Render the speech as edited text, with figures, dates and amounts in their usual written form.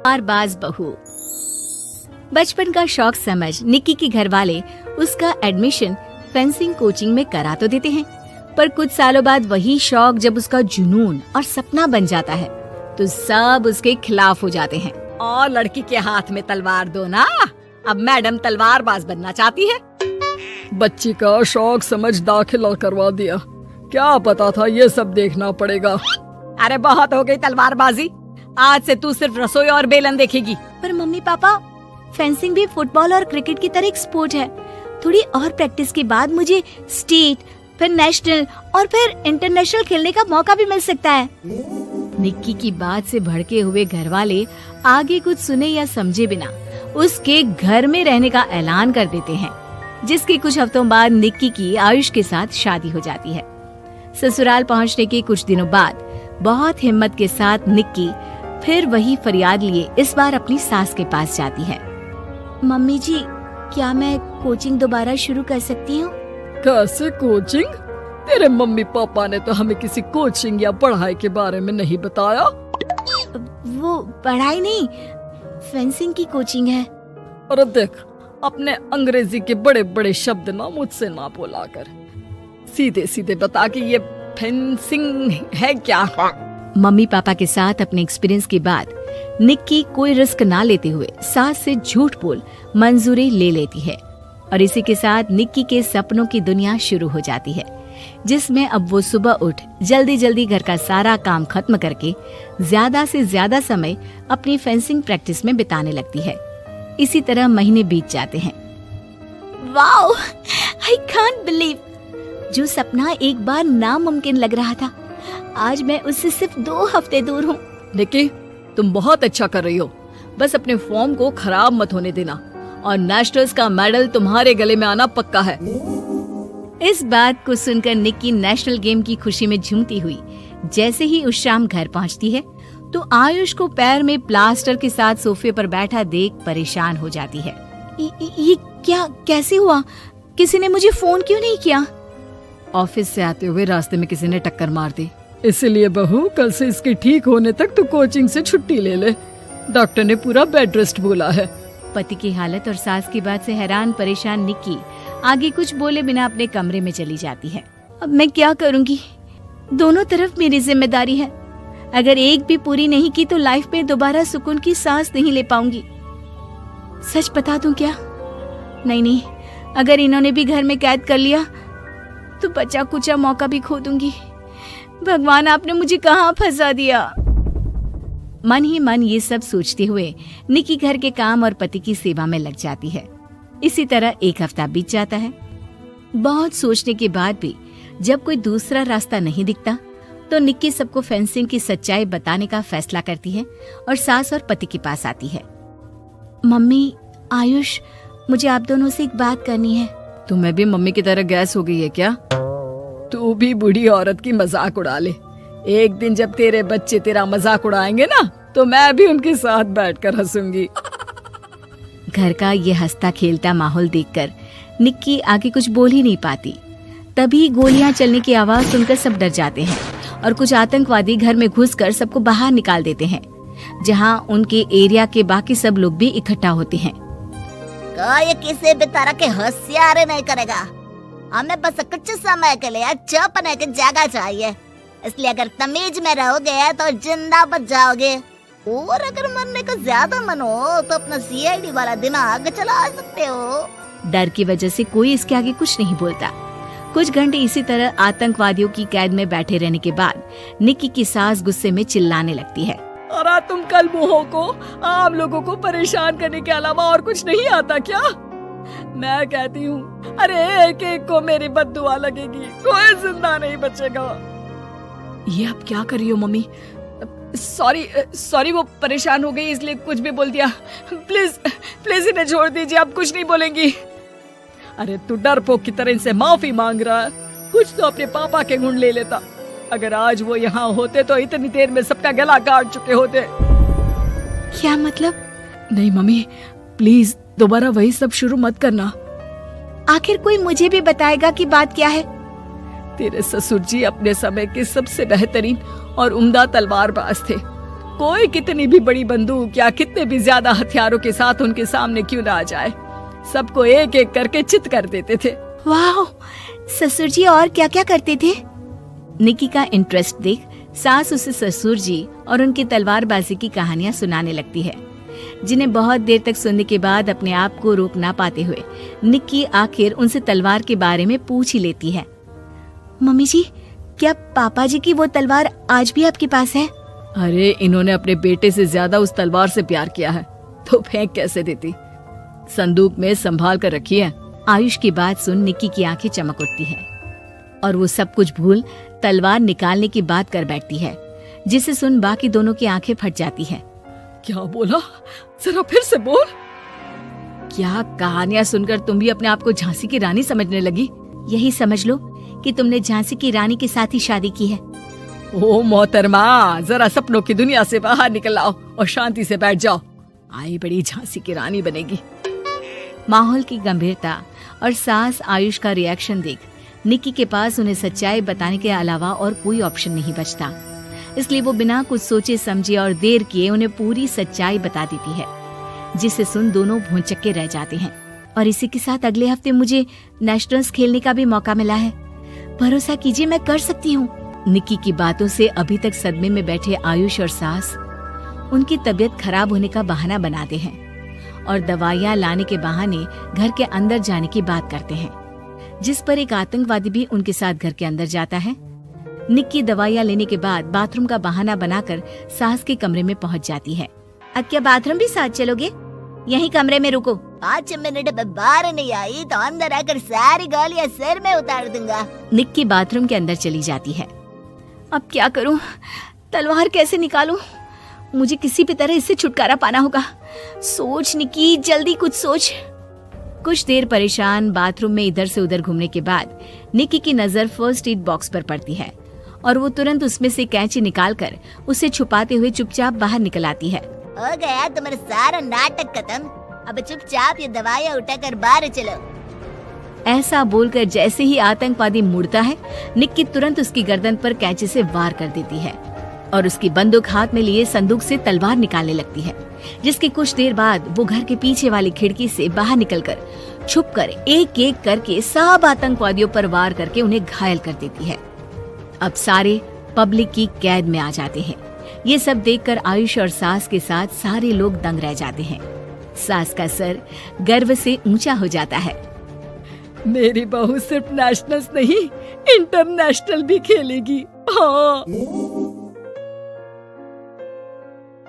तलवारबाज बहू। बचपन का शौक समझ निक्की के घर वाले उसका एडमिशन फेंसिंग कोचिंग में करा तो देते हैं, पर कुछ सालों बाद वही शौक जब उसका जुनून और सपना बन जाता है तो सब उसके खिलाफ हो जाते हैं। और लड़की के हाथ में तलवार दो ना, अब मैडम तलवारबाज बनना चाहती है। बच्ची का शौक समझ दाखिला करवा दिया, क्या पता था ये सब देखना पड़ेगा। अरे बहुत हो गई तलवारबाजी, आज से तू सिर्फ रसोई और बेलन देखेगी। पर मम्मी पापा, फेंसिंग भी फुटबॉल और क्रिकेट की तरह एक स्पोर्ट है। थोड़ी और प्रैक्टिस के बाद मुझे स्टेट, फिर नेशनल और फिर इंटरनेशनल खेलने का मौका भी मिल सकता है। निक्की की बात से भड़के हुए घर वाले आगे कुछ सुने या समझे बिना उसके घर में रहने का ऐलान कर देते हैं, जिसके कुछ हफ्तों बाद निक्की की आयुष के साथ शादी हो जाती है। ससुराल पहुंचने के कुछ दिनों बाद बहुत हिम्मत के साथ निक्की फिर वही फरियाद लिए इस बार अपनी सास के पास जाती है। मम्मी जी, क्या मैं कोचिंग दोबारा शुरू कर सकती हूँ? कैसे कोचिंग? तेरे मम्मी पापा ने तो हमें किसी कोचिंग या पढ़ाई के बारे में नहीं बताया। वो पढ़ाई नहीं, फेंसिंग की कोचिंग है। अरे देख, अपने अंग्रेजी के बड़े बड़े शब्द ना मुझसे ना बोला कर, सीधे सीधे बता कि ये फेंसिंग है क्या। मम्मी पापा के साथ अपने एक्सपीरियंस के बाद निक्की कोई रिस्क ना लेते हुए सास से झूठ बोल मंजूरी ले लेती है, और इसी के साथ निक्की के सपनों की दुनिया शुरू हो जाती है, जिसमें अब वो सुबह उठ जल्दी जल्दी घर का सारा काम खत्म करके ज्यादा से ज्यादा समय अपनी फेंसिंग प्रैक्टिस में बिताने लगती है। इसी तरह महीने बीत जाते हैं। वाओ, आई कांट बिलीव, जो सपना एक बार नामुमकिन लग रहा था, आज मैं उससे सिर्फ 2 हफ्ते दूर हूँ। निक्की, तुम बहुत अच्छा कर रही हो, बस अपने फॉर्म को खराब मत होने देना, और नेशनल्स का मेडल तुम्हारे गले में आना पक्का है। इस बात को सुनकर निक्की नेशनल गेम की खुशी में झूमती हुई जैसे ही उस शाम घर पहुंचती है तो आयुष को पैर में प्लास्टर के साथ सोफे पर बैठा देख परेशान हो जाती है। ये क्या, कैसे हुआ? किसी ने मुझे फोन क्यों नहीं किया? ऑफिस से आते हुए रास्ते में किसी ने टक्कर मार दी, इसलिए बहू कल से इसके ठीक होने तक तू कोचिंग से छुट्टी ले ले, डॉक्टर ने पूरा बेड रेस्ट बोला है। पति की हालत और सास की बात से हैरान परेशान निक्की आगे कुछ बोले बिना अपने कमरे में चली जाती है। अब मैं क्या करूंगी? दोनों तरफ मेरी जिम्मेदारी है, अगर एक भी पूरी नहीं की तो लाइफ में दोबारा सुकून की सांस नहीं ले पाऊंगी। सच बता दूं क्या? नहीं, अगर इन्होंने भी घर में कैद कर लिया तो बचा कुचा मौका भी खो दूंगी। भगवान, आपने मुझे कहाँ फंसा दिया। मन ही मन ये सब सोचते हुए निक्की घर के काम और पति की सेवा में लग जाती है। इसी तरह 1 हफ्ता बीत जाता है। बहुत सोचने के बाद भी जब कोई दूसरा रास्ता नहीं दिखता तो निक्की सबको फेंसिंग की सच्चाई बताने का फैसला करती है और सास और पति के पास आती है। मम्मी, आयुष, मुझे आप दोनों से एक बात करनी है। तुम्हें भी मम्मी की तरह गैस हो गई है क्या? तू भी बूढ़ी औरत की मजाक उड़ा ले। एक दिन जब तेरे बच्चे तेरा मजाक उड़ाएंगे ना तो मैं भी उनके साथ बैठकर हंसूंगी। घर का ये हंसता खेलता माहौल देखकर निक्की आगे कुछ बोल ही नहीं पाती। तभी गोलियां चलने की आवाज सुनकर सब डर जाते हैं और कुछ आतंकवादी घर में घुसकर सबको बाहर निकाल देते हैं, जहां उनके एरिया के बाकी सब लोग भी इकट्ठा होते हैं। कोई किसी भी तरह के होशियारी नहीं करेगा, हमें बस कुछ समय के लिए चुप रहने की जगह चाहिए, इसलिए अगर तमीज में रहोगे तो जिंदा बच जाओगे, और अगर मरने का ज्यादा मन हो तो अपना सीआईडी वाला दिमाग चला सकते हो। डर की वजह से कोई इसके आगे कुछ नहीं बोलता। कुछ घंटे इसी तरह आतंकवादियों की कैद में बैठे रहने के बाद निक्की की सास गुस्से में चिल्लाने लगती है। अरे तुम कल मुहों को आम लोगों को परेशान करने के अलावा और कुछ नहीं आता क्या? मैं कहती हूँ, अरे एक एक को मेरी बद्दुआ लगेगी, कोई जिंदा नहीं बचेगा। ये अब क्या कर रही हो मम्मी? सॉरी, वो परेशान हो गई इसलिए कुछ भी बोल दिया। प्लीज इन्हें छोड़ दीजिए, अब कुछ नहीं बोलेंगी। अरे तू डरपोक की तरह इनसे माफी मांग रहा है, कुछ तो अपने पापा के गुण ले लेता। अगर आज वो यहाँ होते तो इतनी देर में सबका गला काट चुके होते। क्या मतलब? नहीं मम्मी, प्लीज दोबारा वही सब शुरू मत करना। आखिर कोई मुझे भी बताएगा कि बात क्या है। तेरे ससुर जी अपने समय के सबसे बेहतरीन और उम्दा तलवारबाज थे। कोई कितनी भी बड़ी बंदूक या कितने भी ज्यादा हथियारों के साथ उनके सामने क्यों ना आ जाए, सबको एक एक करके चित कर देते थे। वाह, ससुर जी और क्या क्या करते थे? निक्की का इंटरेस्ट देख सास उसे ससुर जी और उनकी तलवारबाजी की कहानियां सुनाने लगती है, जिन्हें बहुत देर तक सुनने के बाद अपने आप को रोक ना पाते हुए निक्की आखिर उनसे तलवार के बारे में पूछ ही लेती है। मम्मी जी, क्या पापा जी की वो तलवार आज भी आपके पास है? अरे इन्होंने अपने बेटे से ज्यादा उस तलवार से प्यार किया है तो फेंक कैसे देती, संदूक में संभाल कर रखी है। आयुष की बात सुन निक्की की आंखें चमक उठती है और वो सब कुछ भूल तलवार निकालने की बात कर बैठती है, जिसे सुन बाकी दोनों की आंखें फट जाती है। क्या बोला, जरा फिर से बोल। क्या कहानियां सुनकर तुम भी अपने आप को झांसी की रानी समझने लगी? यही समझ लो कि तुमने झांसी की रानी के साथ ही शादी की है। ओ मोहतरमा, जरा सपनों की दुनिया से बाहर निकल आओ और शांति से बैठ जाओ, आई बड़ी झांसी की रानी बनेगी। माहौल की गंभीरता और सास आयुष का रिएक्शन देख निक्की के पास उन्हें सच्चाई बताने के अलावा और कोई ऑप्शन नहीं बचता, इसलिए वो बिना कुछ सोचे समझे और देर किए उन्हें पूरी सच्चाई बता देती है, जिसे सुन दोनों भौंचक्के रह जाते हैं। और इसी के साथ अगले हफ्ते मुझे नेशनल्स खेलने का भी मौका मिला है, भरोसा कीजिए मैं कर सकती हूँ। निक्की की बातों से अभी तक सदमे में बैठे आयुष और सास उनकी तबीयत खराब होने का बहाना बनाते हैं और दवाइयाँ लाने के बहाने घर के अंदर जाने की बात करते हैं, जिस पर एक आतंकवादी भी उनके साथ घर के अंदर जाता है। निक्की दवाइयाँ लेने के बाद बाथरूम का बहाना बनाकर सास के कमरे में पहुंच जाती है। अब क्या बाथरूम भी साथ चलोगे? यही कमरे में रुको। 5 मिनट में बाहर नहीं आई तो अंदर आकर सारी गालियां सिर में उतार दूंगा। निक्की बाथरूम के अंदर चली जाती है। अब क्या करूं? तलवार कैसे निकालूं? मुझे किसी भी तरह इससे छुटकारा पाना होगा। सोच निक्की, जल्दी कुछ सोच। कुछ देर परेशान बाथरूम में इधर से उधर घूमने के बाद निक्की की नजर फर्स्ट एड बॉक्स पर पड़ती है और वो तुरंत उसमें से कैंची निकालकर उसे छुपाते हुए चुपचाप बाहर निकल आती है। हो गया तुम्हारा सारा नाटक खत्म, अब चुपचाप ये दवाइयाँ उठाकर बाहर चलो। ऐसा बोलकर जैसे ही आतंकवादी मुड़ता है, निक्की तुरंत उसकी गर्दन पर कैंची से वार कर देती है और उसकी बंदूक हाथ में लिए संदूक से तलवार निकालने लगती है, जिसके कुछ देर बाद वो घर के पीछे वाली खिड़की से बाहर निकलकर छुपकर एक एक करके सब आतंकवादियों पर वार करके उन्हें घायल कर देती है। अब सारे पब्लिक की कैद में आ जाते हैं। ये सब देखकर आयुष और सास के साथ सारे लोग दंग रह जाते हैं। सास का सर गर्व से ऊंचा हो जाता है। मेरी बहू सिर्फ नेशनल्स नहीं, इंटरनेशनल भी खेलेगी। हाँ।